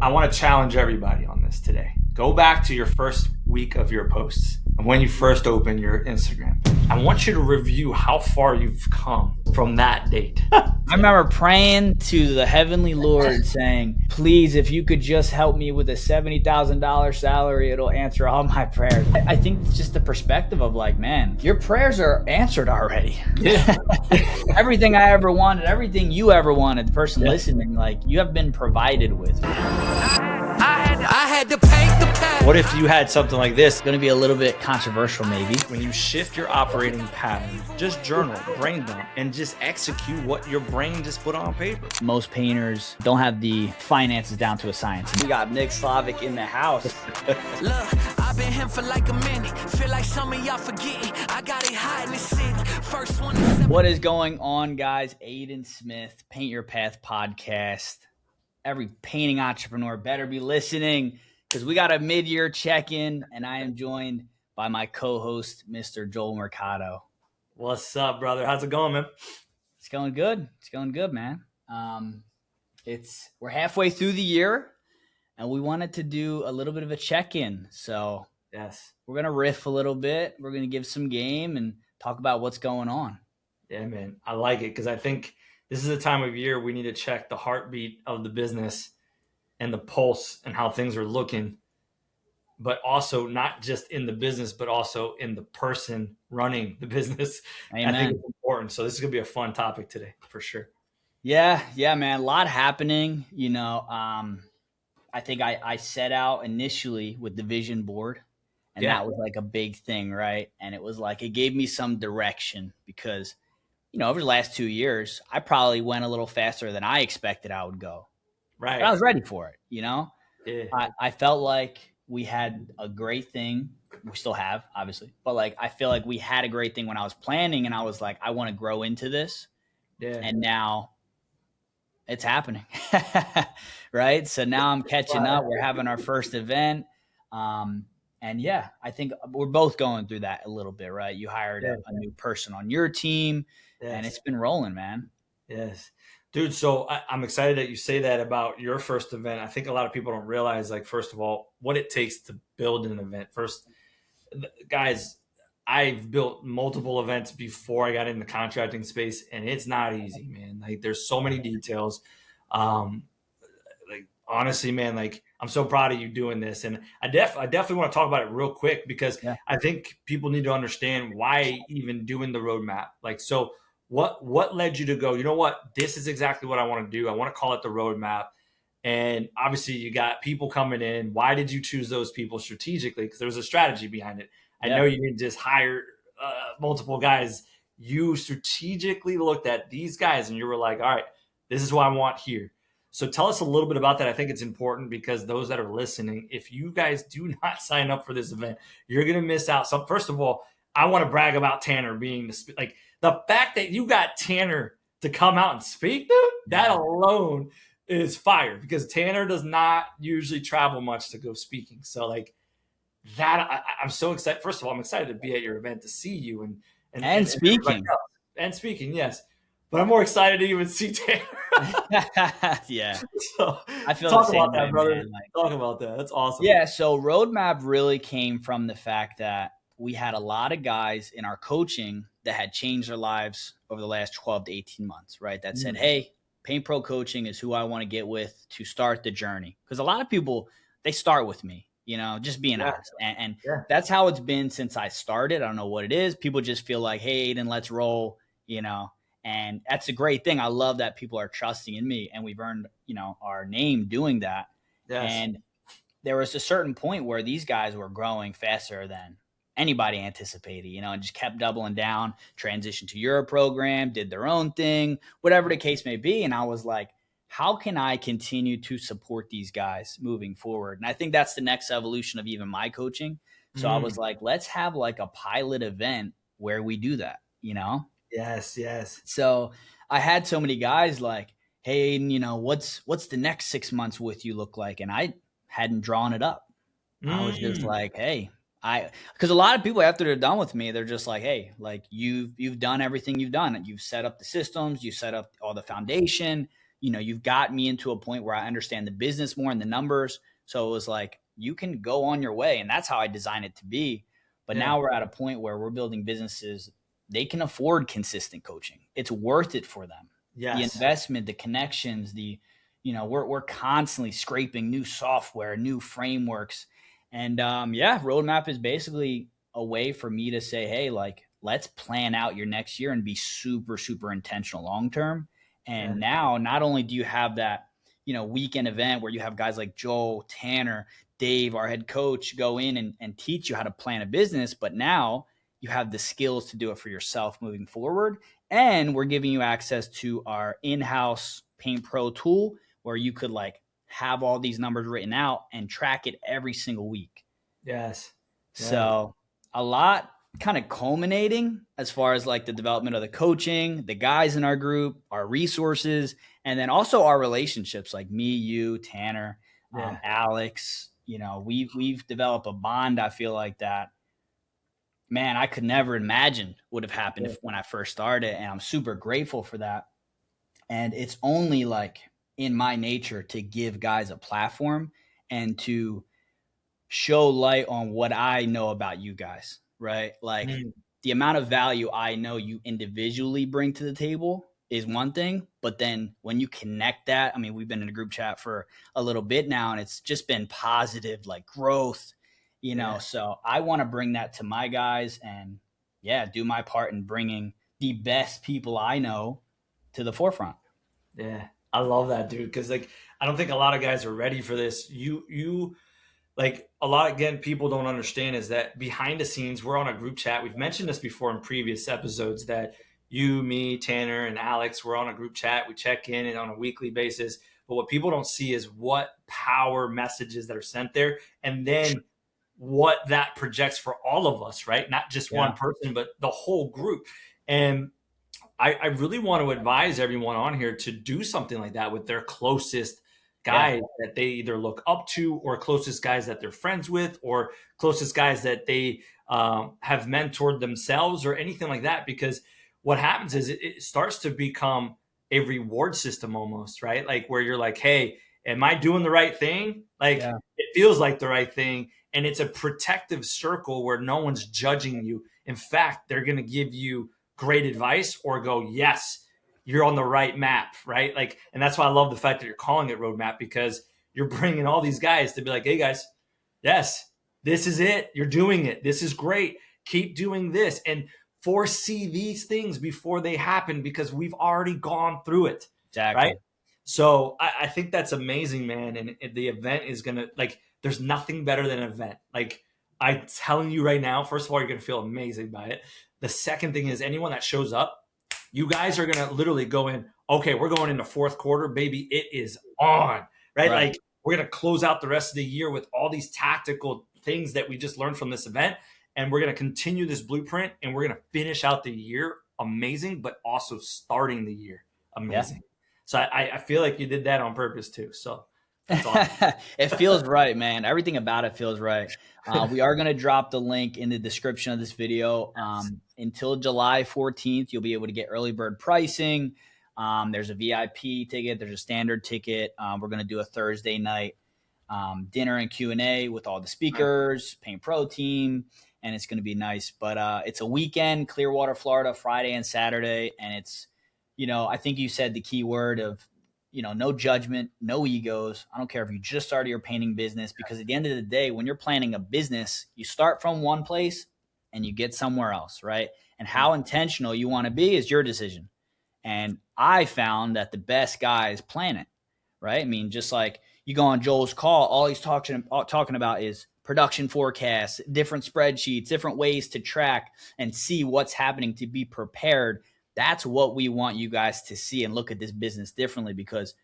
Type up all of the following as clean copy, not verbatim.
I want to challenge everybody on this today. Go back to your first week of your posts and when you first opened your Instagram. I want you to review how far you've come from that date. I remember praying to the heavenly Lord saying, please, if you could just help me with a $70,000 salary, it'll answer all my prayers. I think it's just the perspective of like, man, your prayers are answered already. Yeah. Everything I ever wanted, everything you ever wanted, the person listening, like you have been provided with. I had to paint the path. What if you had something like this? It's going to be a little bit controversial maybe. When you shift your operating pattern, just journal, brain dump, and just execute what your brain just put on paper. Most painters don't have the finances down to a science. We got Nick Slavic in the house. Look, I've been here for like a minute. Feel like some of y'all forgetting. I got it hot in the city. First one. What is going on, guys? Aiden Smith, Paint Your Path podcast. Every painting entrepreneur better be listening because we got a mid-year check-in, and I am joined by my co-host, Mr. Joel Mercado. What's up, brother? How's it going, man? It's going good. It's going good, man. We're halfway through the year, and we wanted to do a little bit of a check-in. So yes, we're going to riff a little bit. We're going to give some game and talk about what's going on. Yeah, man. I like it because I think this is the time of year we need to check the heartbeat of the business and the pulse and how things are looking, but also not just in the business, but also in the person running the business. Amen. I think it's important. So this is going to be a fun topic today for sure. Yeah, man. A lot happening. I think I set out initially with the vision board, and that was like a big thing, right? And it was like it gave me some direction because over the last 2 years, I probably went a little faster than I expected I would go. Right. But I was ready for it, Yeah. I felt like we had a great thing. We still have, obviously. But like I feel like we had a great thing when I was planning, and I was like, I want to grow into this. Yeah. And now it's happening. Right? So now I'm catching up. We're having our first event. And yeah, I think we're both going through that a little bit, right? You hired a new person on your team. Yes. And it's been rolling, man. Yes. Dude, so I'm excited that you say that about your first event. I think a lot of people don't realize, like, first of all, what it takes to build an event. First, guys, I've built multiple events before I got in the contracting space, and it's not easy, man. Like, there's so many details. Like, honestly, man, like, I'm so proud of you doing this. And I definitely want to talk about it real quick because I think people need to understand why even doing the roadmap. Like, so what led you to go, you know what, this is exactly what I want to do. I want to call it the roadmap. And obviously you got people coming in. Why did you choose those people strategically? Because there was a strategy behind it. I know you didn't just hire multiple guys. You strategically looked at these guys and you were like, all right, this is what I want here. So tell us a little bit about that. I think it's important because those that are listening, if you guys do not sign up for this event, you're going to miss out. So first of all, I want to brag about Tanner being the fact that you got Tanner to come out and speak, dude, that alone is fire because Tanner does not usually travel much to go speaking. So like that, I'm so excited. First of all, I'm excited to be at your event to see you and speaking. And speaking, yes. But I'm more excited to even see Tanner. Yeah. So I feel talk the same about that, way, brother. man. Talk about that. That's awesome. Yeah. So roadmap really came from the fact that we had a lot of guys in our coaching that had changed their lives over the last 12 to 18 months, right? That said, hey, Paint Pro coaching is who I want to get with to start the journey. Because a lot of people, they start with me, just being honest. And that's how it's been since I started. I don't know what it is. People just feel like, hey, Aiden, let's roll, and that's a great thing. I love that people are trusting in me and we've earned, our name doing that. Yes. And there was a certain point where these guys were growing faster than anybody anticipated, and just kept doubling down, transitioned to your program, did their own thing, whatever the case may be. And I was like, how can I continue to support these guys moving forward? And I think that's the next evolution of even my coaching. So I was like, let's have like a pilot event where we do that, Yes. So I had so many guys like, hey, Aiden, what's the next 6 months with you look like? And I hadn't drawn it up. I was just like, hey, because a lot of people after they're done with me, they're just like, hey, like you've done everything you've done. You've set up the systems, you set up all the foundation. you've got me into a point where I understand the business more and the numbers. So it was like, you can go on your way. And that's how I designed it to be. But now we're at a point where we're building businesses. They can afford consistent coaching. It's worth it for them. Yes. The investment, the connections, we're constantly scraping new software, new frameworks. And roadmap is basically a way for me to say, hey, like, let's plan out your next year and be super, super intentional long-term. And now not only do you have that, weekend event where you have guys like Joel, Tanner, Dave, our head coach, go in and teach you how to plan a business, but now you have the skills to do it for yourself moving forward. And we're giving you access to our in-house Paint Pro tool where you could like have all these numbers written out and track it every single week. Yes. Yeah. So a lot kind of culminating as far as like the development of the coaching, the guys in our group, our resources, and then also our relationships like me, you, Tanner, Alex. We've developed a bond. I feel like that, man, I could never imagine would have happened when I first started. And I'm super grateful for that. And it's only like in my nature to give guys a platform and to show light on what I know about you guys, right? Like the amount of value I know you individually bring to the table is one thing, but then when you connect that, I mean, we've been in a group chat for a little bit now and it's just been positive, like growth, so I want to bring that to my guys and do my part in bringing the best people I know to the forefront. Yeah. I love that, dude. Cause like, I don't think a lot of guys are ready for this. You like a lot, again, people don't understand is that behind the scenes, we're on a group chat. We've mentioned this before in previous episodes that you, me, Tanner, and Alex, we're on a group chat. We check in and on a weekly basis. But what people don't see is what power messages that are sent there. And then what that projects for all of us, right? Not just one person, but the whole group. And I really want to advise everyone on here to do something like that with their closest guys that they either look up to or closest guys that they're friends with or closest guys that they have mentored themselves or anything like that. Because what happens is it starts to become a reward system almost, right? Like where you're like, hey, am I doing the right thing? Like it feels like the right thing. And it's a protective circle where no one's judging you. In fact, they're going to give you great advice or go, yes, you're on the right map, right? Like, and that's why I love the fact that you're calling it roadmap because you're bringing all these guys to be like, hey guys, yes, this is it. You're doing it. This is great. Keep doing this and foresee these things before they happen because we've already gone through it. Exactly. Right. So I think that's amazing, man. And the event is going to like, there's nothing better than an event. Like I'm telling you right now, first of all, you're going to feel amazing by it. The second thing is anyone that shows up, you guys are going to literally go in, okay, we're going into fourth quarter, baby. It is on, right? Like we're going to close out the rest of the year with all these tactical things that we just learned from this event. And we're going to continue this blueprint and we're going to finish out the year amazing, but also starting the year amazing. Yeah. So I feel like you did that on purpose too. So that's awesome. It feels right, man. Everything about it feels right. We are going to drop the link in the description of this video. Until July 14th, you'll be able to get early bird pricing. There's a VIP ticket. There's a standard ticket. We're going to do a Thursday night dinner and Q&A with all the speakers, Paint Pro team, and it's going to be nice. But it's a weekend, Clearwater, Florida, Friday and Saturday. And it's, I think you said the key word of, no judgment, no egos. I don't care if you just started your painting business because at the end of the day, when you're planning a business, you start from one place and you get somewhere else, right? And how intentional you want to be is your decision. And I found that the best guys plan it, right? I mean, just like you go on Joel's call, all he's talking about is production forecasts, different spreadsheets, different ways to track and see what's happening to be prepared. That's what we want you guys to see and look at this business differently because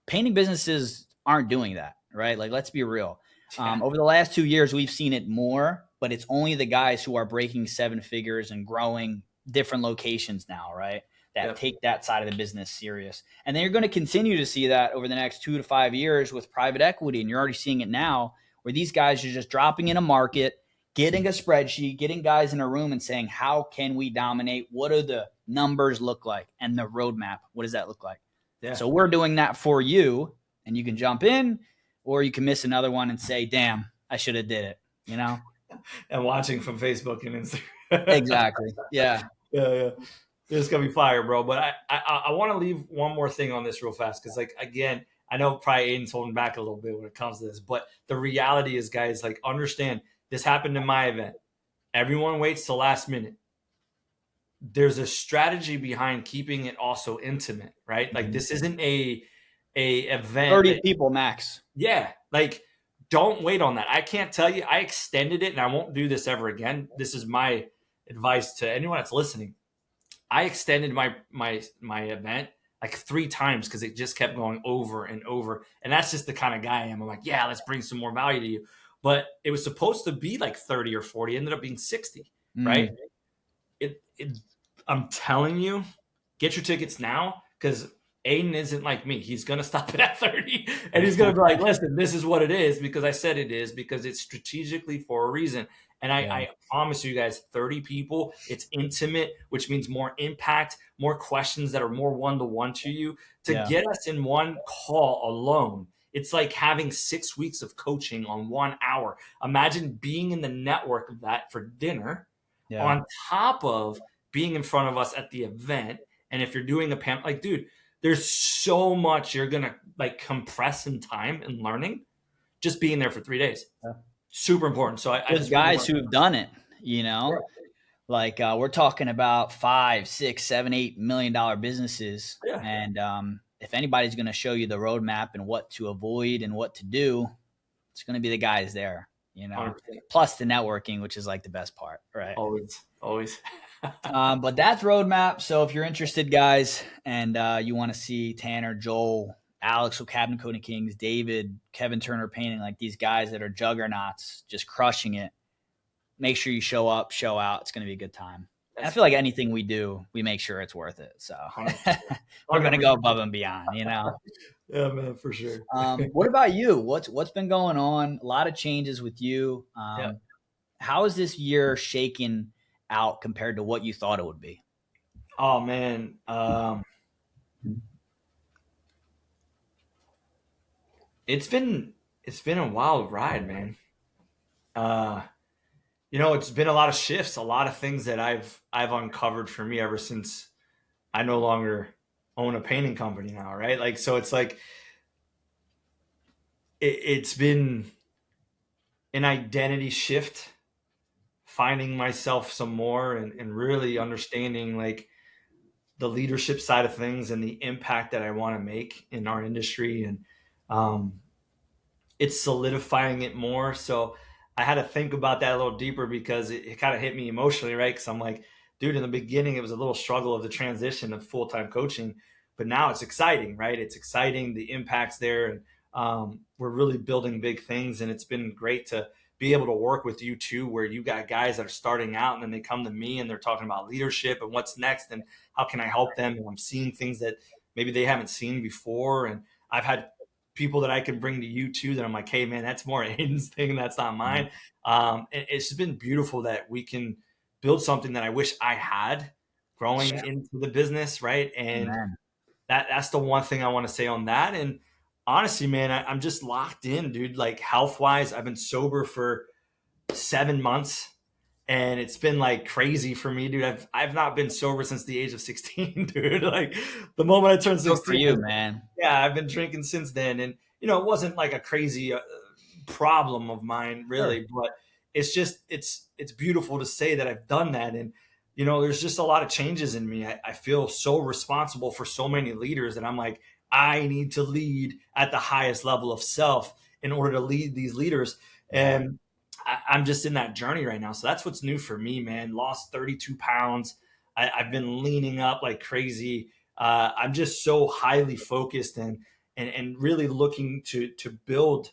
painting businesses aren't doing that, right? Like, let's be real. Over the last 2 years, we've seen it more, but it's only the guys who are breaking seven figures and growing different locations now, right? That take that side of the business serious. And then you're going to continue to see that over the next 2 to 5 years with private equity. And you're already seeing it now where these guys are just dropping in a market, getting a spreadsheet, getting guys in a room and saying, how can we dominate? What do the numbers look like? And the roadmap, what does that look like? Yeah. So we're doing that for you, and you can jump in, or you can miss another one and say, damn, I should have did it, you know? And watching from Facebook and Instagram. Exactly. Yeah. Yeah. It's gonna be fire, bro. But I want to leave one more thing on this real fast, because like, again, I know probably Aiden's holding back a little bit when it comes to this, but the reality is, guys, like, understand this happened in my event. Everyone waits till last minute. There's a strategy behind keeping it also intimate, right? Like, this isn't a event 30 people max. Yeah, like, don't wait on that. I can't tell you. I extended it, and I won't do this ever again. This is my advice to anyone that's listening. I extended my event like 3 times because it just kept going over and over. And that's just the kind of guy I am. I'm like, yeah, let's bring some more value to you. But it was supposed to be like 30 or 40. It ended up being 60, right? I'm telling you, get your tickets now, because Aiden isn't like me. He's going to stop it at 30, and he's going to be like, listen, this is what it is because I said it is, because it's strategically for a reason. And I promise you guys, 30 people, it's intimate, which means more impact, more questions that are more one-to-one to you. To get us in one call alone, it's like having 6 weeks of coaching on 1 hour. Imagine being in the network of that for dinner on top of being in front of us at the event. And if you're doing a panel, like, dude, there's so much you're going to like compress in time and learning just being there for 3 days. Super important. So I just guys who have done it, you know, like we're talking about $5, $6, $7, $8 million businesses. And if anybody's going to show you the roadmap and what to avoid and what to do, it's going to be the guys there, you know, 100%. Plus the networking, which is like the best part, right? Always. But that's roadmap. So if you're interested, guys, and you want to see Tanner, Joel, Alex with Cabinet Coding Kings, David, Kevin Turner Painting, like these guys that are juggernauts, just crushing it, make sure you show up, show out. It's going to be a good time. And I feel like anything we do, we make sure it's worth it. So we're going to go above and beyond, you know? Yeah, man, for sure. What about you? What's been going on? A lot of changes with you. How is this year shaking out compared to what you thought it would be? Oh, man. It's been a wild ride, man. You know, it's been a lot of shifts, a lot of things that I've uncovered for me ever since I no longer own a painting company now, right? Like, so it's like it's been an identity shift, finding myself some more and really understanding like the leadership side of things and the impact that I want to make in our industry. And it's solidifying it more. So I had to think about that a little deeper because it kind of hit me emotionally, right? Because I'm like, dude, in the beginning, it was a little struggle of the transition of full-time coaching, but now it's exciting, right? It's exciting. The impact's there. And we're really building big things. And it's been great to be able to work with you too, where you got guys that are starting out and then they come to me and they're talking about leadership and what's next and how can I help them? And I'm seeing things that maybe they haven't seen before. And I've had people that I can bring to you too, that I'm like, hey man, that's more Aiden's thing. That's not mine. It's just been beautiful that we can build something that I wish I had growing into the business. Right. And that's the one thing I want to say on that. And honestly, man, I'm just locked in, dude. Like health wise, I've been sober for 7 months and it's been like crazy for me, dude. I've not been sober since the age of 16, dude. Like the moment I turned 16, for you, man. Yeah, I've been drinking since then. And, you know, it wasn't like a crazy problem of mine really, but it's just, it's beautiful to say that I've done that. And, you know, there's just a lot of changes in me. I feel so responsible for so many leaders that I'm like, I need to lead at the highest level of self in order to lead these leaders. And I'm just in that journey right now. So that's what's new for me, man. Lost 32 pounds. I've been leaning up like crazy. I'm just so highly focused and really looking to build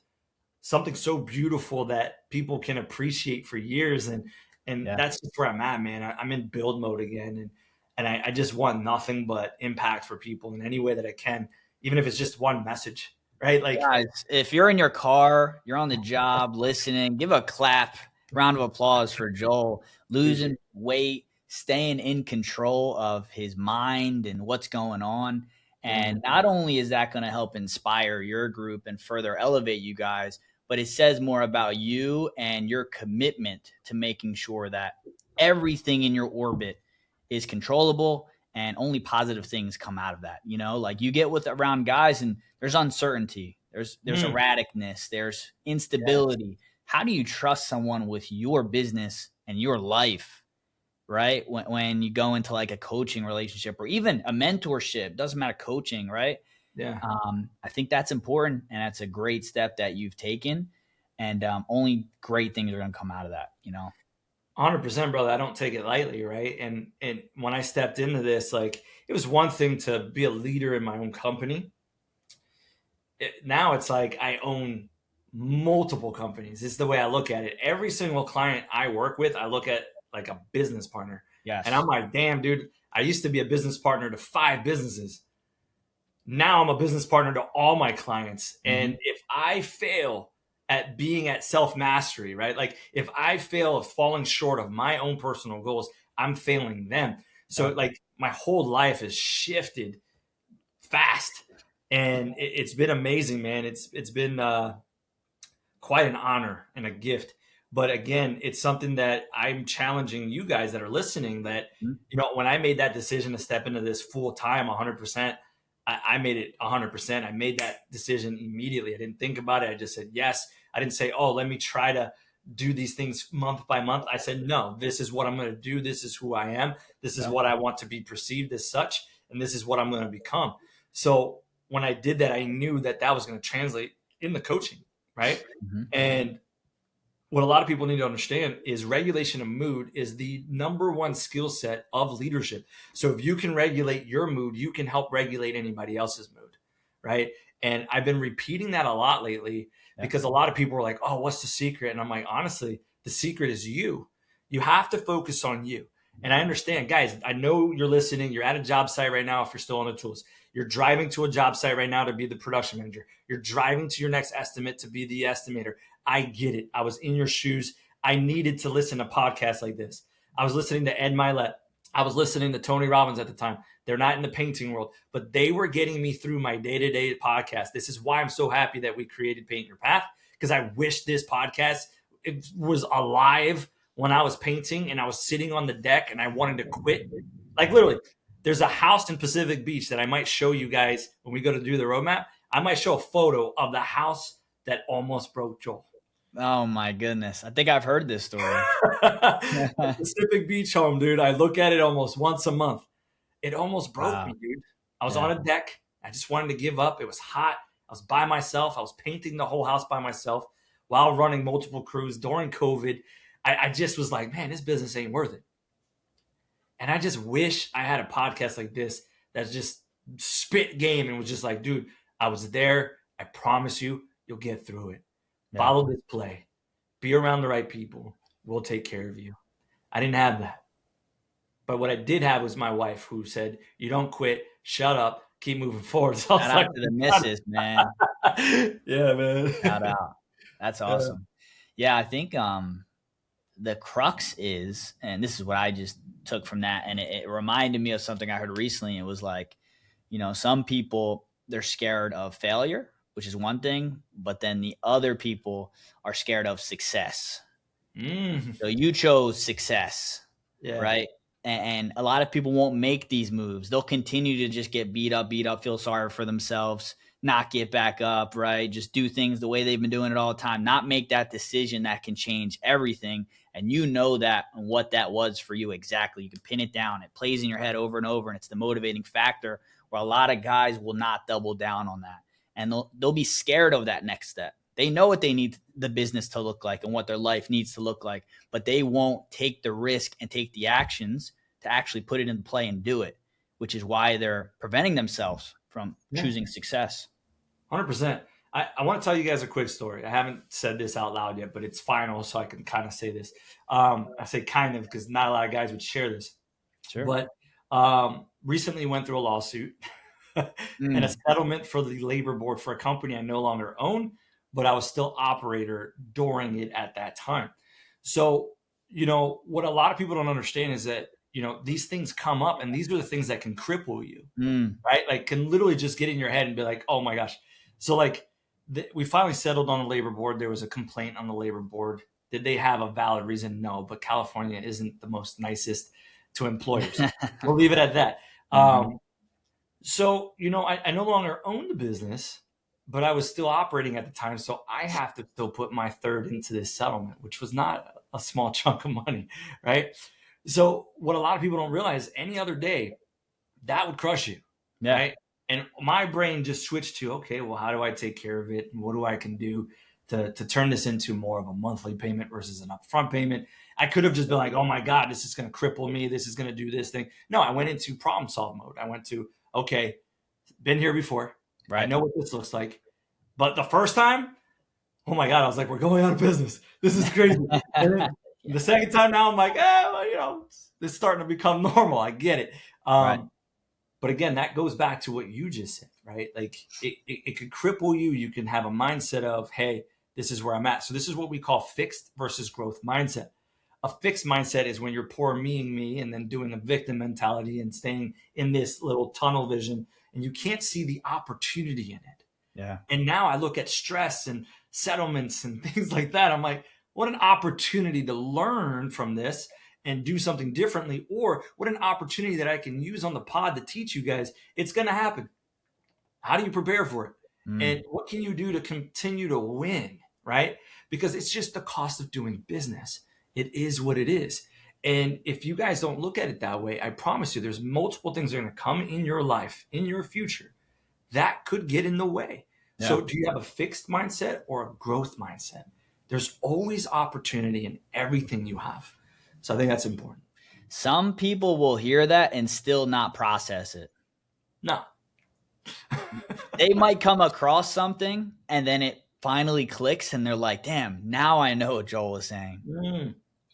something so beautiful that people can appreciate for years. And that's just where I'm at, man. I'm in build mode again. And I just want nothing but impact for people in any way that I can, even if it's just one message, right? Like, guys, if you're in your car, you're on the job listening, give a clap, round of applause for Joel. Losing weight, staying in control of his mind and what's going on. And not only is that going to help inspire your group and further elevate you guys, but it says more about you and your commitment to making sure that everything in your orbit is controllable and only positive things come out of that. You know, like you get with around guys and there's uncertainty, there's erraticness, there's instability. How do you trust someone with your business and your life, right? When you go into like a coaching relationship or even a mentorship, doesn't matter, coaching, right? Yeah. I think that's important, and that's a great step that you've taken, and only great things are going to come out of that, you know? 100%, brother. I don't take it lightly, right? And when I stepped into this, like, it was one thing to be a leader in my own company. Now it's like I own multiple companies. It's the way I look at it. Every single client I work with, I look at like a business partner. Yes. And I'm like, damn, dude, I used to be a business partner to 5 businesses. Now I'm a business partner to all my clients. And if I fail at being at self-mastery, right? Like if I fail at falling short of my own personal goals, I'm failing them. So like my whole life has shifted fast, and it's been amazing, man. It's been quite an honor and a gift. But again, it's something that I'm challenging you guys that are listening that, you know, when I made that decision to step into this full time 100%, I made it 100%. I made that decision immediately. I didn't think about it. I just said yes. I didn't say, oh, let me try to do these things month by month. I said, no, this is what I'm going to do. This is who I am. This is what I want to be perceived as such. And this is what I'm going to become. So when I did that, I knew that that was going to translate in the coaching, right? And what a lot of people need to understand is regulation of mood is the number one skill set of leadership. So if you can regulate your mood, you can help regulate anybody else's mood, right? And I've been repeating that a lot lately because a lot of people are like, oh, what's the secret? And I'm like, honestly, the secret is you. You have to focus on you. And I understand, guys, I know you're listening. You're at a job site right now if you're still on the tools. You're driving to a job site right now to be the production manager. You're driving to your next estimate to be the estimator. I get it. I was in your shoes. I needed to listen to podcasts like this. I was listening to Ed Milet. I was listening to Tony Robbins at the time. They're not in the painting world, but they were getting me through my day-to-day podcast. This is why I'm so happy that we created Paint Your Path, because I wish this podcast was alive when I was painting and I was sitting on the deck and I wanted to quit. Like literally, there's a house in Pacific Beach that I might show you guys when we go to do the roadmap. I might show a photo of the house that almost broke Joel. Oh my goodness. I think I've heard this story. Pacific Beach home, dude. I look at it almost once a month. It almost broke me, dude. I was on a deck. I just wanted to give up. It was hot. I was by myself. I was painting the whole house by myself while running multiple crews during COVID. I just was like, man, this business ain't worth it. And I just wish I had a podcast like this that's just spit game and was just like, dude, I was there. I promise you, you'll get through it. Follow this play. Be around the right people. We'll take care of you. I didn't have that. But what I did have was my wife who said, you don't quit. Shut up. Keep moving forward. So shout out to the missus, man. Yeah, man. Shout out. That's awesome. Yeah, I think the crux is, and this is what I just took from that, and it reminded me of something I heard recently. It was like, you know, some people, they're scared of failure, which is one thing, but then the other people are scared of success. So you chose success, right? And a lot of people won't make these moves. They'll continue to just get beat up, feel sorry for themselves, not get back up, right? Just do things the way they've been doing it all the time, not make that decision that can change everything. And you know that and what that was for you exactly. You can pin it down. It plays in your head over and over, and it's the motivating factor where a lot of guys will not double down on that. And they'll be scared of that next step. They know what they need the business to look like and what their life needs to look like, but they won't take the risk and take the actions to actually put it into play and do it, which is why they're preventing themselves from choosing success. 100%. I want to tell you guys a quick story. I haven't said this out loud yet, but it's final, so I can kind of say this. I say kind of because not a lot of guys would share this. Sure. But recently went through a lawsuit and a settlement for the labor board for a company I no longer own, but I was still operator during it at that time. So, you know, what a lot of people don't understand is that, these things come up, and these are the things that can cripple you, Mm. right? Like can literally just get in your head and be like, oh my gosh. So like we finally settled on the labor board. There was a complaint on the labor board. Did they have a valid reason? No, but California isn't the most nicest to employers. We'll leave it at that. So, I no longer own the business, but I was still operating at the time. So I have to still put my third into this settlement, which was not a small chunk of money, right? So what a lot of people don't realize, any other day, that would crush you, right? And my brain just switched to, okay, well, how do I take care of it? And what do I can do to turn this into more of a monthly payment versus an upfront payment? I could have just been like, oh my God, this is going to cripple me. This is going to do this thing. No, I went into problem solve mode. I went to, okay, been here before. Right. I know what this looks like. But the first time, oh my God, I was like, we're going out of business. This is crazy. And then the second time now, I'm like, this is starting to become normal. I get it. Right. But again, that goes back to what you just said, right? Like it could cripple you. You can have a mindset of, hey, this is where I'm at. So this is what we call fixed versus growth mindset. A fixed mindset is when you're poor meing me and then doing a victim mentality and staying in this little tunnel vision, and you can't see the opportunity in it. Yeah. And now I look at stress and settlements and things like that. I'm like, what an opportunity to learn from this and do something differently, or what an opportunity that I can use on the pod to teach you guys. It's going to happen. How do you prepare for it? And what can you do to continue to win, right? Because it's just the cost of doing business. It is what it is. And if you guys don't look at it that way, I promise you there's multiple things that are going to come in your life, in your future, that could get in the way. Yeah. So do you have a fixed mindset or a growth mindset? There's always opportunity in everything you have. So I think that's important. Some people will hear that and still not process it. No. They might come across something and then it finally clicks and they're like, damn, now I know what Joel was saying.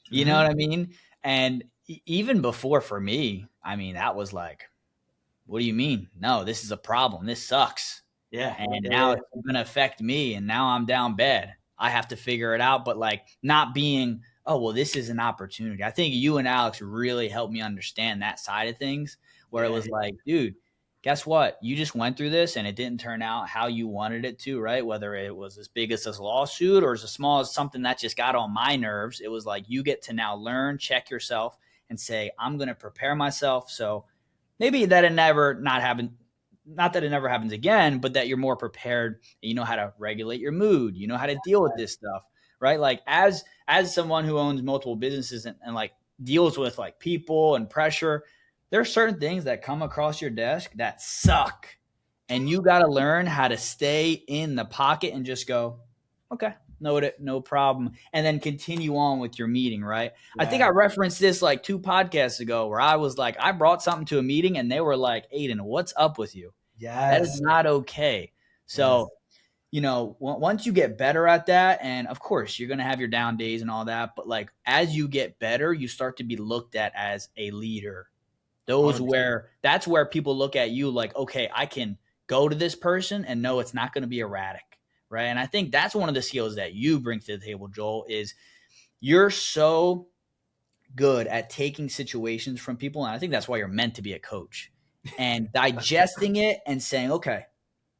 You know what I mean? And even before, for me, I mean, that was like, what do you mean? No, this is a problem. This sucks. Yeah. And now it's going to affect me. And now I'm down bad. I have to figure it out. But like not being, oh, well, this is an opportunity. I think you and Alex really helped me understand that side of things, where it was like, dude, guess what? You just went through this and it didn't turn out how you wanted it to, right? Whether it was as big as this lawsuit or as small as something that just got on my nerves. It was like, you get to now learn, check yourself and say, I'm going to prepare myself. So maybe that it never not happen. Not that it never happens again, but that you're more prepared. You know how to regulate your mood. You know how to deal with this stuff, right? Like as someone who owns multiple businesses and like deals with like people and pressure, there are certain things that come across your desk that suck. And you got to learn how to stay in the pocket and just go, okay, no problem. And then continue on with your meeting, right? Yeah. I think I referenced this like 2 podcasts ago where I was like, I brought something to a meeting and they were like, Aiden, what's up with you? Yeah, that is not okay. So, you know, once you get better at that, and of course you're going to have your down days and all that, but like as you get better, you start to be looked at as a leader. That's where people look at you like, okay, I can go to this person and know it's not going to be erratic. Right. And I think that's one of the skills that you bring to the table, Joel, is you're so good at taking situations from people. And I think that's why you're meant to be a coach and digesting it and saying, okay,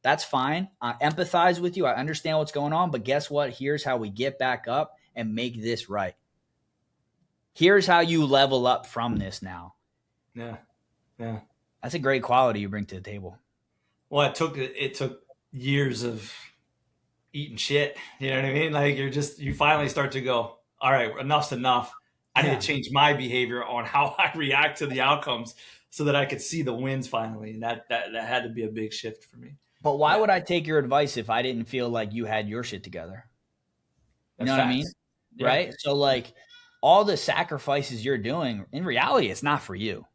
that's fine. I empathize with you. I understand what's going on. But guess what? Here's how we get back up and make this right. Here's how you level up from this now. Yeah. That's a great quality you bring to the table. Well, it took years of eating shit. You know what I mean? Like you finally start to go, all right, enough's enough. I need to change my behavior on how I react to the outcomes so that I could see the wins finally. And that had to be a big shift for me. But why would I take your advice if I didn't feel like you had your shit together? You know what I mean? Yeah. Right? So like all the sacrifices you're doing, in reality, it's not for you.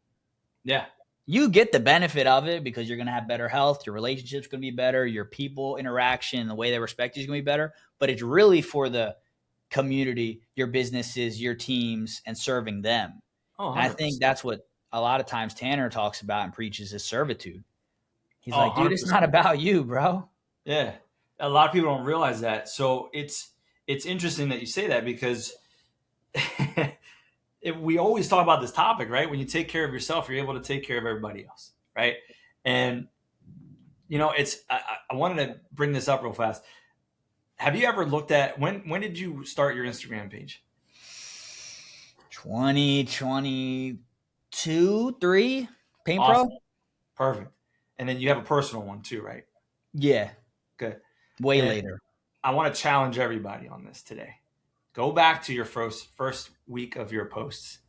Yeah. You get the benefit of it because you're going to have better health. Your relationship's going to be better. Your people interaction, the way they respect you is going to be better. But it's really for the community, your businesses, your teams, and serving them. Oh, and I think that's what a lot of times Tanner talks about and preaches is servitude. He's like, dude, 100%. It's not about you, bro. Yeah. A lot of people don't realize that. So it's interesting that you say that because we always talk about this topic, right? When you take care of yourself, you're able to take care of everybody else, right? And I wanted to bring this up real fast. Have you ever looked at when did you start your Instagram page? 2022, 3 Paint Awesome. Pro. Perfect. And then you have a personal one too, right? Yeah. Good. Way later. I want to challenge everybody on this today. Go back to your first week of your posts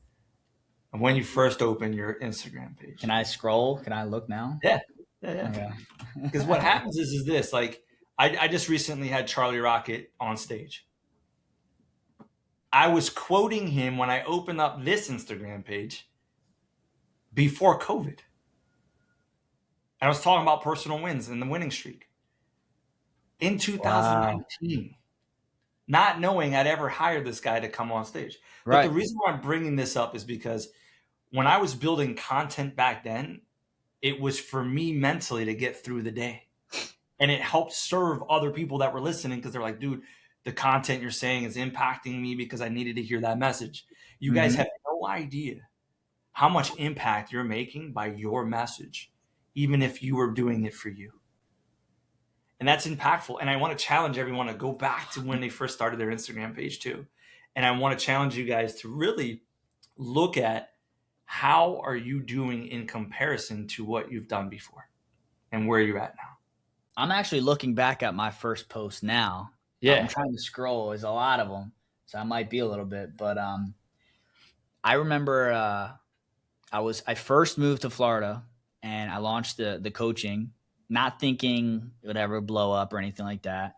and when you first opened your Instagram page. Can I scroll? Can I look now? Yeah. Because what happens is this, like, I just recently had Charlie Rocket on stage. I was quoting him when I opened up this Instagram page before COVID. I was talking about personal wins and the winning streak in 2019, not knowing I'd ever hired this guy to come on stage. But the reason why I'm bringing this up is because when I was building content back then, it was for me mentally to get through the day. And it helped serve other people that were listening because they're like, dude, the content you're saying is impacting me because I needed to hear that message. You guys have no idea how much impact you're making by your message, even if you were doing it for you. And that's impactful. And I want to challenge everyone to go back to when they first started their Instagram page too. And I want to challenge you guys to really look at how are you doing in comparison to what you've done before and where you're at now. I'm actually looking back at my first post now. Yeah. I'm trying to scroll. There's a lot of them. So I might be a little bit, but I remember I first moved to Florida and I launched the coaching, not thinking it would ever blow up or anything like that.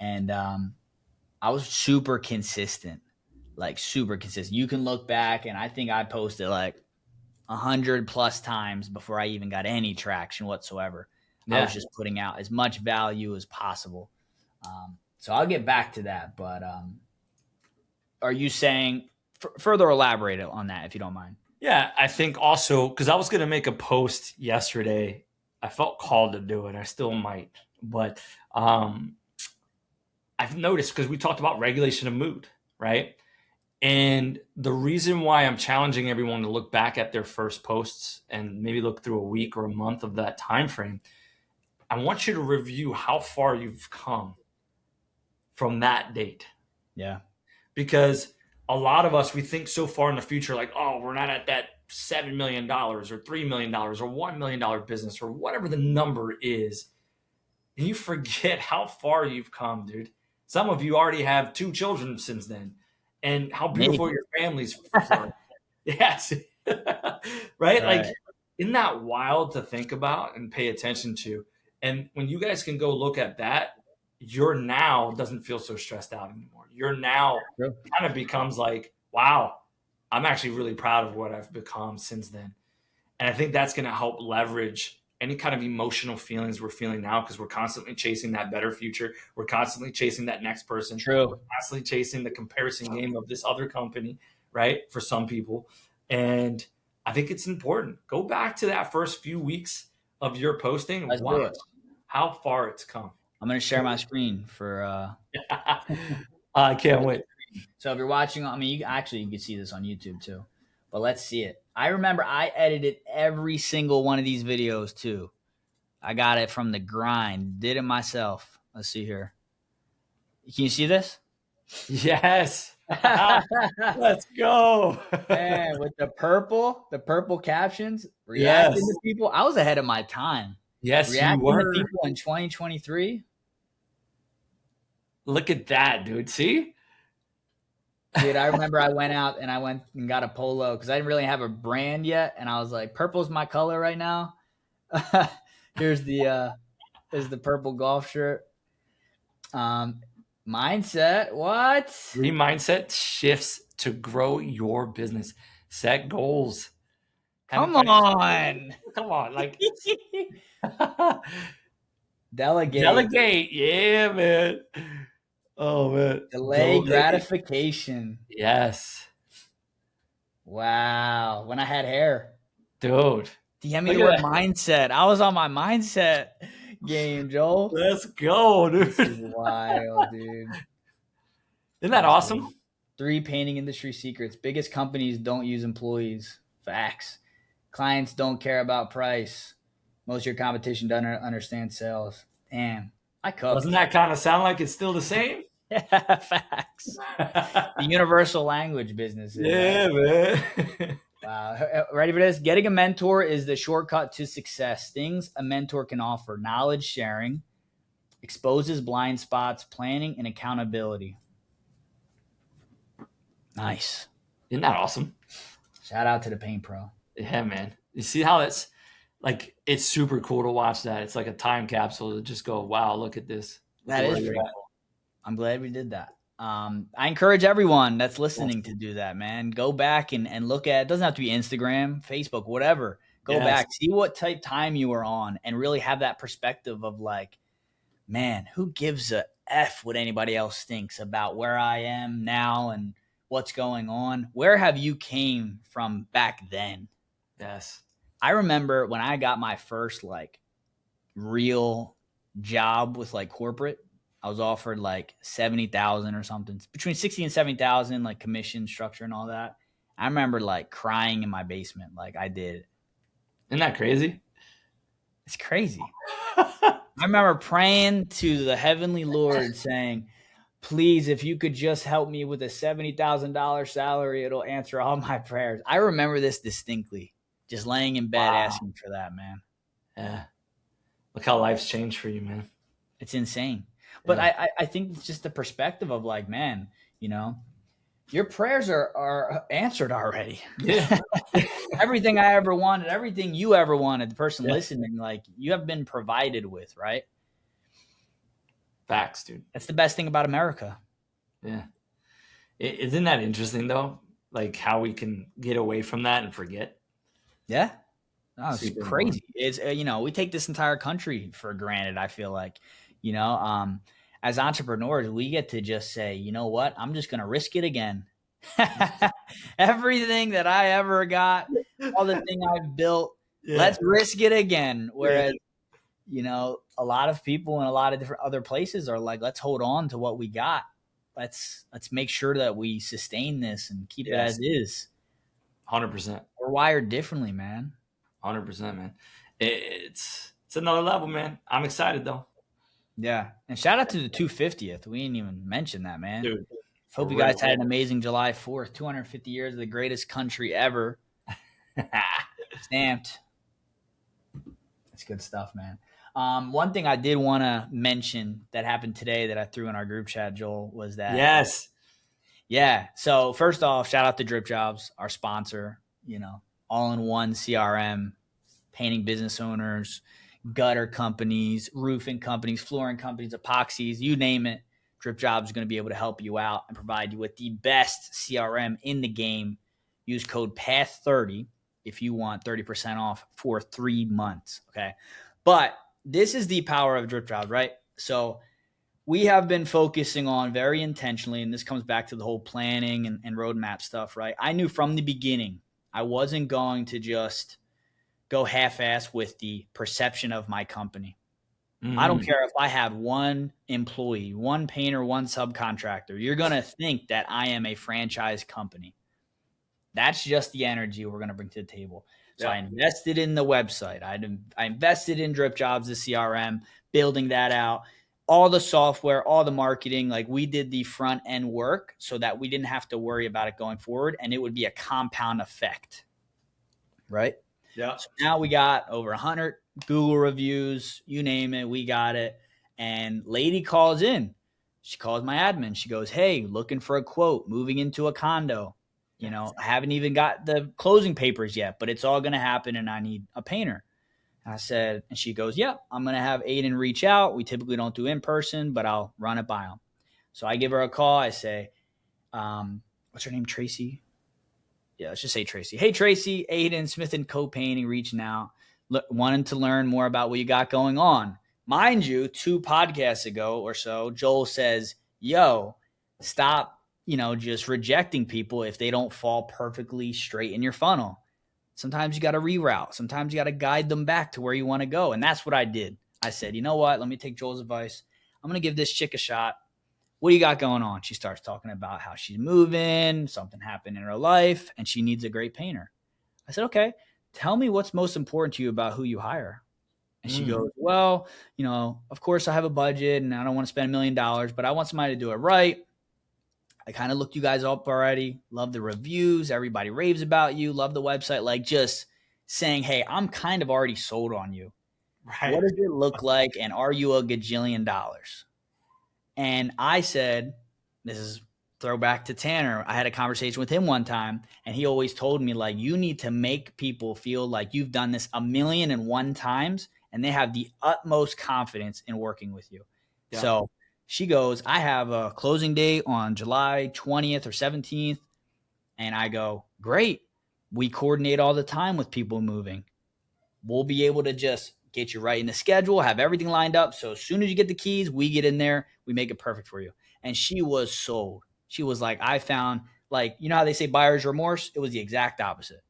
And I was super consistent, like super consistent. You can look back and I think I posted like 100+ times before I even got any traction whatsoever. I was just putting out as much value as possible. So I'll get back to that. But are you saying further elaborate on that, if you don't mind? Yeah, I think also because I was going to make a post yesterday. I felt called to do it. I still might. But I've noticed because we talked about regulation of mood, right? And the reason why I'm challenging everyone to look back at their first posts and maybe look through a week or a month of that time frame, I want you to review how far you've come from that date. Yeah. Because a lot of us, we think so far in the future, like, oh, we're not at that $7 million or $3 million or $1 million business or whatever the number is. And you forget how far you've come, dude. Some of you already have 2 children since then. And how beautiful your family's. Yes. Right? Like, isn't that wild to think about and pay attention to? And when you guys can go look at that, your now doesn't feel so stressed out anymore. Your now kind of becomes like, wow, I'm actually really proud of what I've become since then. And I think that's going to help leverage any kind of emotional feelings we're feeling now because we're constantly chasing that better future. We're constantly chasing that next person. True. We're constantly chasing the comparison game of this other company, right? For some people. And I think it's important. Go back to that first few weeks of your posting and watch how far it's come. I'm going to share my screen for I can't wait. So if you're watching, I mean, you can see this on YouTube too, but let's see it. I remember I edited every single one of these videos too. I got it from the grind, did it myself. Let's see here. Can you see this? Yes. Let's go. Man, with the purple captions, reacting to people. I was ahead of my time. Yes, reacting you were. to people in 2023. Look at that, dude. See? Dude, I remember I went out and I went and got a polo because I didn't really have a brand yet. And I was like, purple's my color right now. Here's the purple golf shirt. Mindset. What? 3 mindset shifts to grow your business. Set goals. Come on. Like Delegate. Yeah, man. Oh, man. Delay gratification. Yes. Wow. When I had hair. Dude. DM me the word mindset. I was on my mindset game, Joel. Let's go, dude. This is wild, dude. Isn't that awesome? 3 painting industry secrets. Biggest companies don't use employees. Facts. Clients don't care about price. Most of your competition doesn't understand sales. Damn, I cooked. Doesn't that kind of sound like it's still the same? Yeah, facts. The universal language businesses. Yeah, right? man. Wow. Ready for this? Getting a mentor is the shortcut to success. Things a mentor can offer: knowledge sharing, exposes blind spots, planning, and accountability. Nice. Isn't that awesome? Shout out to the Paint Pro. Yeah, man. You see how it's like, it's super cool to watch that. It's like a time capsule to just go, wow, look at this. That is pretty cool. I'm glad we did that. I encourage everyone that's listening to do that, man. Go back and look at, it doesn't have to be Instagram, Facebook, whatever. Go back, see what type time you were on, and really have that perspective of like, man, who gives a F what anybody else thinks about where I am now and what's going on? Where have you came from back then? Yes. I remember when I got my first like real job with like corporate, I was offered like 70,000 or something, between 60 and 70,000, like commission structure and all that. I remember like crying in my basement. Like I did it. Isn't that crazy? It's crazy. I remember praying to the heavenly Lord saying, please, if you could just help me with a $70,000 salary, it'll answer all my prayers. I remember this distinctly, just laying in bed asking for that, man. Yeah. Look how life's changed for you, man. It's insane. But I think it's just the perspective of like, man, you know, your prayers are answered already. Yeah. Everything I ever wanted, everything you ever wanted, the person listening, like you have been provided with, right? Facts, dude. That's the best thing about America. Yeah. Isn't that interesting though? Like how we can get away from that and forget. Yeah. Oh, it's crazy. It's, you know, we take this entire country for granted. I feel like, you know, as entrepreneurs, we get to just say, you know what, I'm just going to risk it again. Everything that I ever got, all the thing I've built, let's risk it again. Whereas, you know, a lot of people in a lot of different other places are like, let's hold on to what we got. Let's make sure that we sustain this and keep it as is. 100%. We're wired differently, man. 100%, man. It's another level, man. I'm excited though. Yeah. And shout out to the 250th. We didn't even mention that, man. Dude, hope you guys had an amazing July 4th. 250 years of the greatest country ever. Stamped. That's good stuff, man. One thing I did want to mention that happened today that I threw in our group chat, Joel, was that. Yes. Yeah. So first off, shout out to DripJobs, our sponsor, you know, all-in-one CRM, painting business owners, gutter companies, roofing companies, flooring companies, epoxies, you name it. DripJobs is going to be able to help you out and provide you with the best CRM in the game. Use code PATH30 if you want 30% off for 3 months. Okay. But this is the power of DripJobs, right? So we have been focusing on very intentionally, and this comes back to the whole planning and roadmap stuff, right? I knew from the beginning I wasn't going to just go half-ass with the perception of my company. I don't care if I have one employee, one painter, one subcontractor. You're going to think that I am a franchise company. That's just the energy we're going to bring to the table. So I invested in the website. I invested in DripJobs, the CRM, building that out, all the software, all the marketing. Like we did the front end work so that we didn't have to worry about it going forward, and it would be a compound effect, right? Yeah. So now we got over 100 Google reviews, you name it, we got it. And lady calls in. She calls my admin. She goes, hey, looking for a quote, moving into a condo. You know, I haven't even got the closing papers yet, but it's all going to happen and I need a painter. And I said, and she goes, yep, I'm going to have Aiden reach out. We typically don't do in person, but I'll run it by him. So I give her a call. I say, what's her name? Tracy? Yeah, let's just say Tracy. Hey, Tracy, Aiden Smith and Co-Painting reaching out, wanting to learn more about what you got going on. Mind you, 2 podcasts ago or so, Joel says, yo, stop, you know, just rejecting people if they don't fall perfectly straight in your funnel. Sometimes you got to reroute. Sometimes you got to guide them back to where you want to go. And that's what I did. I said, you know what? Let me take Joel's advice. I'm going to give this chick a shot. What do you got going on? She starts talking about how she's moving, something happened in her life, and she needs a great painter. I said, okay, tell me what's most important to you about who you hire. And she goes, well, of course I have a budget and I don't want to spend $1 million, but I want somebody to do it right. I kind of looked you guys up already. Love the reviews. Everybody raves about you. Love the website. Like just saying, hey, I'm kind of already sold on you. Right. What does it look like? And are you a gajillion dollars? And I said, this is throwback to Tanner. I had a conversation with him one time, and he always told me, like, you need to make people feel like you've done this 1,000,001 times, and they have the utmost confidence in working with you. Yeah. So she goes, I have a closing date on July 20th or 17th. And I go, great. We coordinate all the time with people moving. We'll be able to just get you right in the schedule, have everything lined up. So as soon as you get the keys, we get in there, we make it perfect for you. And she was sold. She was like, I found, like, you know how they say buyer's remorse? It was the exact opposite.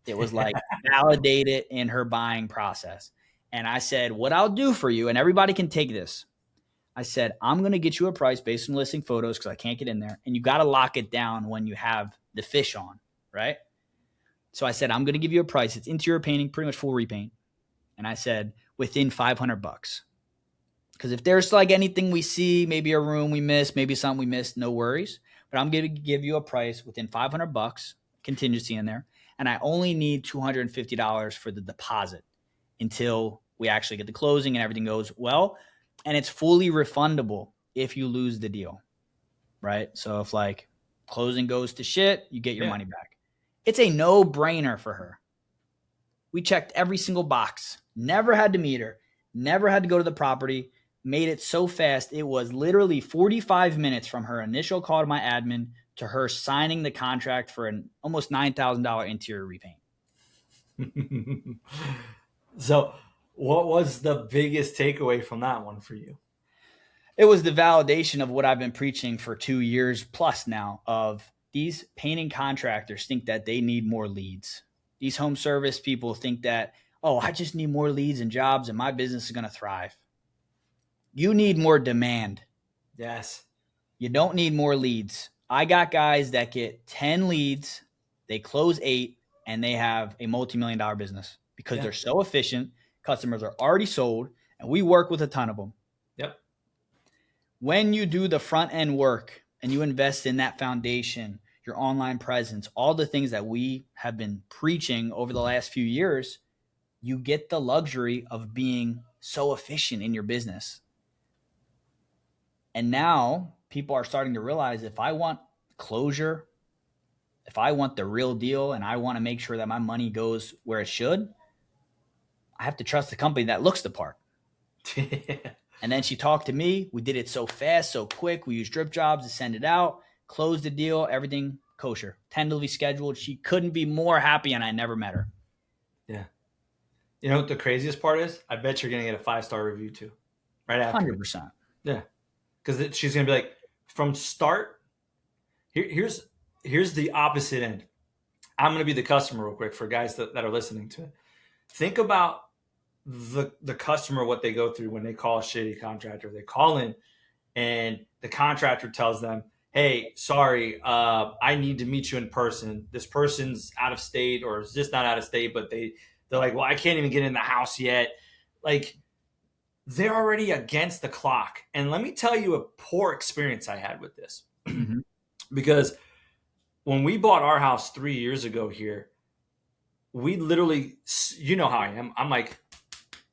It was like validated in her buying process. And I said, what I'll do for you, and everybody can take this. I said, I'm going to get you a price based on listing photos because I can't get in there. And you got to lock it down when you have the fish on, right? So I said, I'm going to give you a price. It's interior painting, pretty much full repaint. And I said, within $500. Because if there's like anything we see, maybe a room we missed, maybe something we missed, no worries. But I'm going to give you a price within $500, contingency in there. And I only need $250 for the deposit until we actually get the closing and everything goes well. And it's fully refundable if you lose the deal, right? So if like closing goes to shit, you get your money back. It's a no-brainer for her. We checked every single box. Never had to meet her. Never had to go to the property. Made it so fast. It was literally 45 minutes from her initial call to my admin to her signing the contract for an almost $9,000 interior repaint. So what was the biggest takeaway from that one for you? It was the validation of what I've been preaching for 2 years plus now of these painting contractors think that they need more leads. These home service people think that, oh, I just need more leads and jobs and my business is going to thrive. You need more demand. Yes. You don't need more leads. I got guys that get 10 leads, they close 8, and they have a multi-million-dollar business because they're so efficient. Customers are already sold, and we work with a ton of them. Yep. When you do the front end work and you invest in that foundation, your online presence, all the things that we have been preaching over the last few years, you get the luxury of being so efficient in your business. And now people are starting to realize if I want closure, if I want the real deal, and I want to make sure that my money goes where it should, I have to trust the company that looks the part. And then she talked to me. We did it so fast, so quick. We used DripJobs to send it out, close the deal, everything kosher, tentatively scheduled. She couldn't be more happy, and I never met her. Yeah. You know what the craziest part is? I bet you're going to get a 5-star review too. Right after. 100%. Yeah. Because she's going to be like, from start, here's the opposite end. I'm going to be the customer real quick for guys that are listening to it. Think about the customer, what they go through when they call a shitty contractor. They call in and the contractor tells them, hey, sorry, I need to meet you in person. This person's out of state or is just not out of state, but they're like, well, I can't even get in the house yet. Like, they're already against the clock. And let me tell you a poor experience I had with this. Mm-hmm. Because when we bought our house 3 years ago here, we literally, you know how I am. I'm like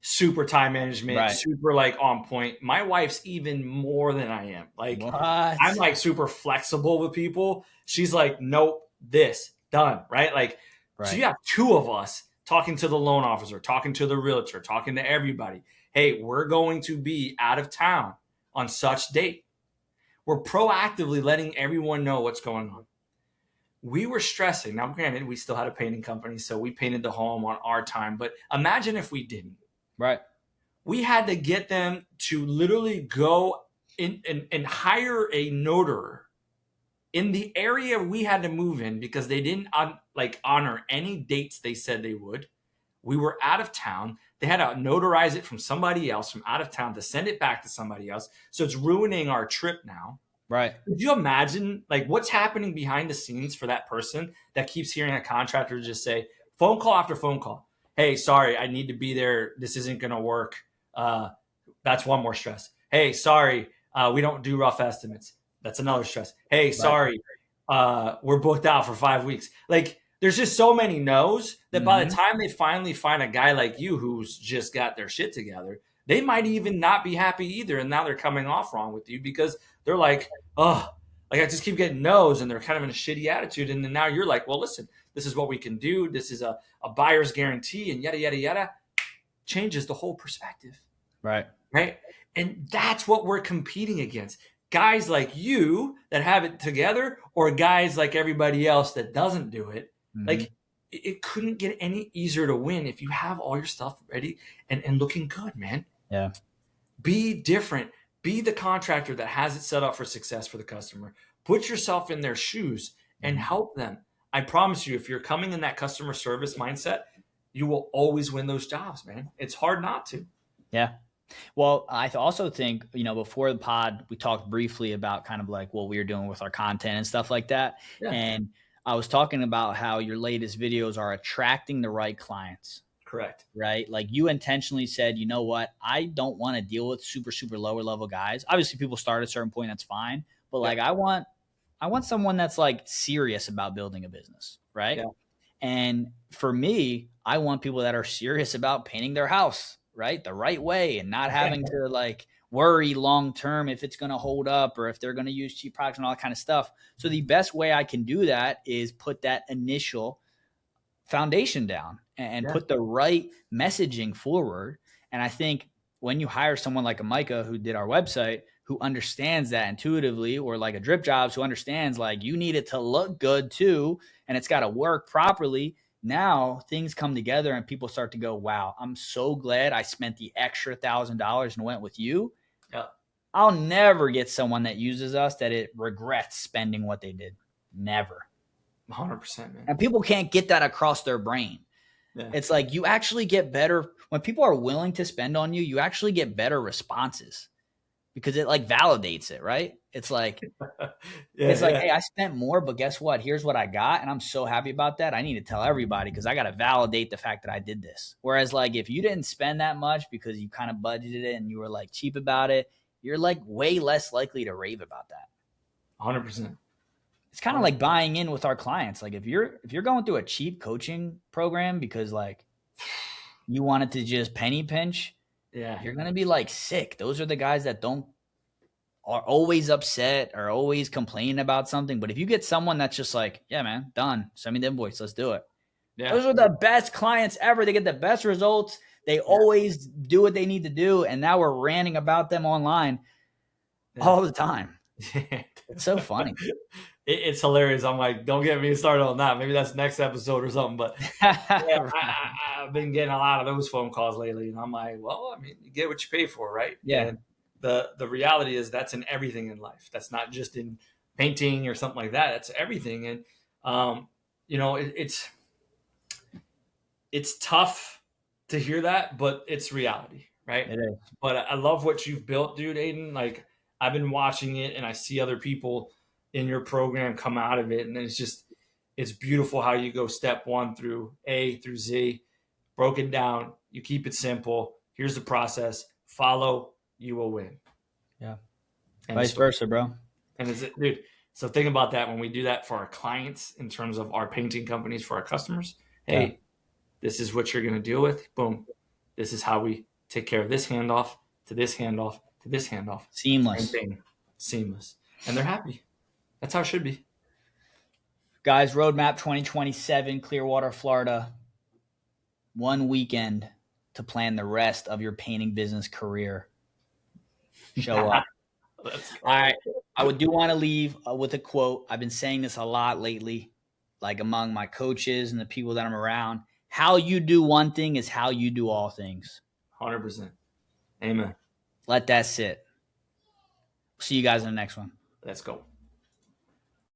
super time management, right. Super like on point. My wife's even more than I am. Like, what? I'm like super flexible with people. She's like, nope, this, done, right? Like, right. So you have 2 of us talking to the loan officer, talking to the realtor, talking to everybody. Hey, we're going to be out of town on such date. We're proactively letting everyone know what's going on. We were stressing. Now, granted, we still had a painting company, so we painted the home on our time. But imagine if we didn't. Right. We had to get them to literally go in and hire a notarer in the area we had to move in because they didn't honor any dates they said they would. We were out of town. They had to notarize it from somebody else from out of town to send it back to somebody else. So it's ruining our trip now. Right. Could you imagine like what's happening behind the scenes for that person that keeps hearing a contractor just say phone call after phone call? Hey, sorry, I need to be there. This isn't going to work. That's one more stress. Hey, sorry, we don't do rough estimates. That's another stress. Hey, sorry, we're booked out for 5 weeks. Like, there's just so many no's that by the time they finally find a guy like you who's just got their shit together, they might even not be happy either. And now they're coming off wrong with you because they're like, oh, like I just keep getting no's, and they're kind of in a shitty attitude. And then now you're like, well, listen, this is what we can do. This is a buyer's guarantee, and yada, yada, yada. Changes the whole perspective. Right. Right. And that's what we're competing against. Guys like you that have it together, or guys like everybody else that doesn't do it. Like, it couldn't get any easier to win if you have all your stuff ready and looking good, man. Yeah. Be different. Be the contractor that has it set up for success for the customer. Put yourself in their shoes and help them. I promise you, if you're coming in that customer service mindset, you will always win those jobs, man. It's hard not to. Yeah. Well, I also think, before the pod, we talked briefly about kind of like what we were doing with our content and stuff like that. Yeah. And I was talking about how your latest videos are attracting the right clients. Correct. Right? Like, you intentionally said, you know what? I don't want to deal with super, super lower level guys. Obviously, people start at a certain point. That's fine. But like, I want someone that's like serious about building a business. Right. Yeah. And for me, I want people that are serious about painting their house, right, the right way, and not having to like worry long term if it's going to hold up or if they're going to use cheap products and all that kind of stuff. So the best way I can do that is put that initial foundation down and put the right messaging forward. And I think when you hire someone like a Micah who did our website, who understands that intuitively, or like a DripJobs who understands like you need it to look good too, and it's got to work properly. Now things come together and people start to go, wow, I'm so glad I spent the extra $1,000 and went with you. Yeah. I'll never get someone that uses us that it regrets spending what they did. Never. 100%, man. And people can't get that across their brain. Yeah. It's like you actually get better when people are willing to spend on you. You actually get better responses because it like validates it, right? It's like, hey, I spent more, but guess what? Here's what I got. And I'm so happy about that. I need to tell everybody because I got to validate the fact that I did this. Whereas like, if you didn't spend that much because you kind of budgeted it and you were like cheap about it, you're like way less likely to rave about that. 100%. It's kind of like buying in with our clients. Like if you're going through a cheap coaching program because like you wanted to just penny pinch, you're going to be like sick. Those are the guys that are always upset or always complaining about something. But if you get someone that's just like, yeah, man, done. Send me the invoice. Let's do it. Yeah. Those are the best clients ever. They get the best results. They always do what they need to do. And now we're ranting about them online all the time. It's so funny. It's hilarious. I'm like, don't get me started on that. Maybe that's next episode or something. But I've been getting a lot of those phone calls lately. And I'm like, well, I mean, you get what you pay for, right? Yeah. And the reality is that's in everything in life. That's not just in painting or something like that. That's everything. And, it's tough to hear that, but it's reality, right? It is. But I love what you've built, dude, Aiden. Like, I've been watching it and I see other people in your program come out of it. And it's beautiful how you go step 1 through A through Z, broken down. You keep it simple. Here's the process. Follow, you will win. Yeah. And vice versa, bro. And dude, so think about that when we do that for our clients in terms of our painting companies for our customers. Hey, this is what you're going to deal with. Boom. This is how we take care of this handoff to this handoff to this handoff. Seamless. Seamless. And they're happy. That's how it should be. Guys, Roadmap 2027, Clearwater, Florida. 1 weekend to plan the rest of your painting business career. Show up. All right. I do want to leave with a quote. I've been saying this a lot lately, like among my coaches and the people that I'm around. How you do one thing is how you do all things. 100%. Amen. Let that sit. See you guys in the next one. Let's go.